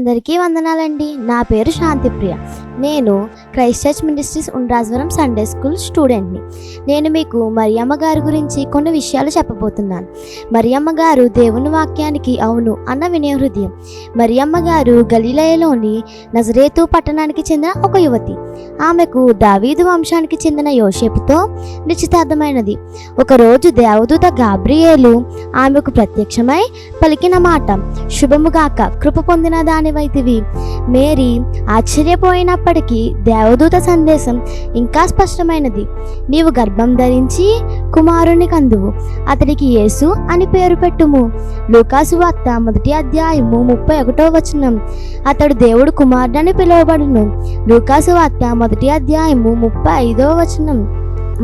అందరికీ వందనాలండి. నా పేరు శాంతిప్రియ. నేను Christ church ministries Undrajavaram Sunday school స్టూడెంట్ని. నేను మీకు మరియమ్మ గారి గురించి కొన్ని విషయాలు చెప్పబోతున్నాను. మరియమ్మ గారు దేవుని వాక్యానికి అవును అన్న వినయ హృదయం. మరియమ్మ గారు గలిలయలోని నజరేతు పట్టణానికి చెందిన ఒక యువతి. ఆమెకు దావీదు వంశానికి చెందిన యోసేపుతో నిశ్చితార్థమైనది. ఒకరోజు దేవదూత గాబ్రియేలు ఆమెకు ప్రత్యక్షమై పలికిన మాట, శుభముగాక, కృప పొందిన దానివైతివి. మేరీ ఆశ్చర్యపోయినప్పటికీ దేవదూత సందేశం ఇంకా స్పష్టమైనది. నీవు గర్భం ధరించి కుమారుని కందువు, అతడికి యేసు అని పేరు పెట్టుము. లూకాసు వార్త 1వ అధ్యాయము 31వ వచనం. అతడు దేవుడు కుమారుడని పిలువబడును. లూకాసు వార్త 1వ అధ్యాయము 35వ వచనం.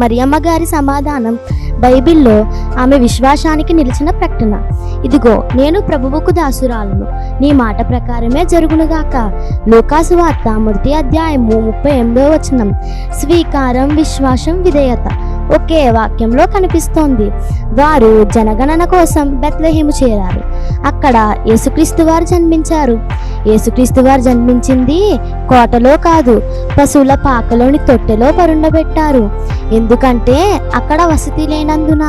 మరియమ్మ గారి సమాధానం బైబిల్లో ఆమె విశ్వాసానికి నిలిచిన ప్రకటన. ఇదిగో, నేను ప్రభువుకు దాసురాలను, నీ మాట ప్రకారమే జరుగునుగాక. లూకాసు వార్త 1వ అధ్యాయము 38వ వచనం. స్వీకారం, విశ్వాసం, విధేయత ఒకే వాక్యంలో కనిపిస్తోంది. వారు జనగణన కోసం బెత్లెహేము చేరారు. అక్కడ యేసుక్రీస్తు వారు జన్మించారు. యేసుక్రీస్తు వారు జన్మించింది కోటలో కాదు, పశువుల పాకలోని తొట్టెలో పరుండబెట్టారు. ఎందుకంటే అక్కడ వసతి లేనందున.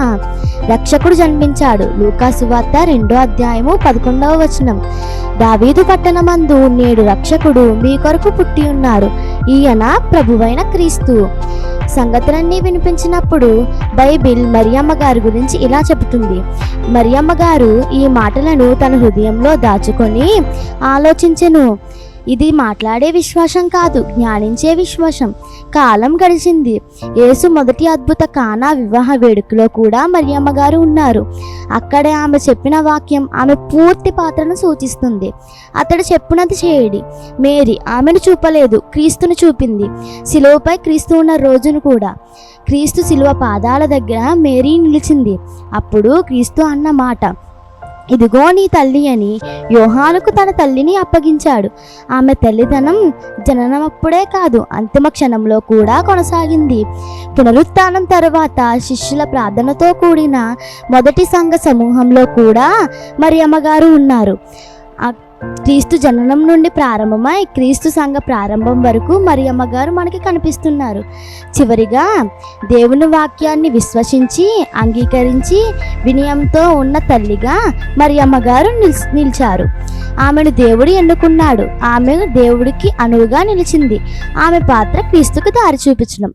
రక్షకుడు జన్మించాడు. లూకాసు వార్త 2వ అధ్యాయము 11వ వచనం. దావీదు పట్టణమందు నేడు రక్షకుడు మీ కొరకు పుట్టి ఉన్నారు, ఈయన ప్రభువైన క్రీస్తు. సంగతులన్నీ వినిపించినప్పుడు బైబిల్ మరియమ్మ గారి గురించి ఇలా చెబుతుంది. మరియమ్మ గారు ఈ మాటలను తన హృదయంలో దాచుకొని ఆలోచించెను. ఇది మాట్లాడే విశ్వాసం కాదు, జ్ఞానించే విశ్వాసం. కాలం గడిచింది. యేసు మొదటి అద్భుత కానా వివాహ వేడుకలో కూడా మరియమ్మ గారు ఉన్నారు. అక్కడే ఆమె చెప్పిన వాక్యం ఆమె పూర్తి పాత్రను సూచిస్తుంది. అతడు చెప్పినది చేయడి. మేరీ ఆమెను చూపలేదు, క్రీస్తును చూపింది. శిలువపై క్రీస్తు ఉన్న రోజును కూడా. క్రీస్తు శిలువ పాదాల దగ్గర మేరీ నిలిచింది. అప్పుడు క్రీస్తు అన్న మాట, ఇదిగో నీ తల్లి అని యోహానుకు తన తల్లిని అప్పగించాడు. ఆమె తల్లిదనం జననమప్పుడే కాదు, అంతిమ క్షణంలో కూడా కొనసాగింది. పునరుత్థానం తర్వాత శిష్యుల ప్రార్థనతో కూడిన మొదటి సంఘ సమూహంలో కూడా మరియమ్మ గారు ఉన్నారు. క్రీస్తు జననం నుండి ప్రారంభమై క్రీస్తు సంఘ ప్రారంభం వరకు మరియమ్మ గారు మనకి కనిపిస్తున్నారు. చివరిగా దేవుని వాక్యాన్ని విశ్వసించి అంగీకరించి వినయంతో ఉన్న తల్లిగా మరియమ్మ గారు నిలిచారు. ఆమెను దేవుడు ఎన్నుకున్నాడు. ఆమె దేవుడికి అనువుగా నిలిచింది. ఆమె పాత్ర క్రీస్తుకు దారి చూపించడం.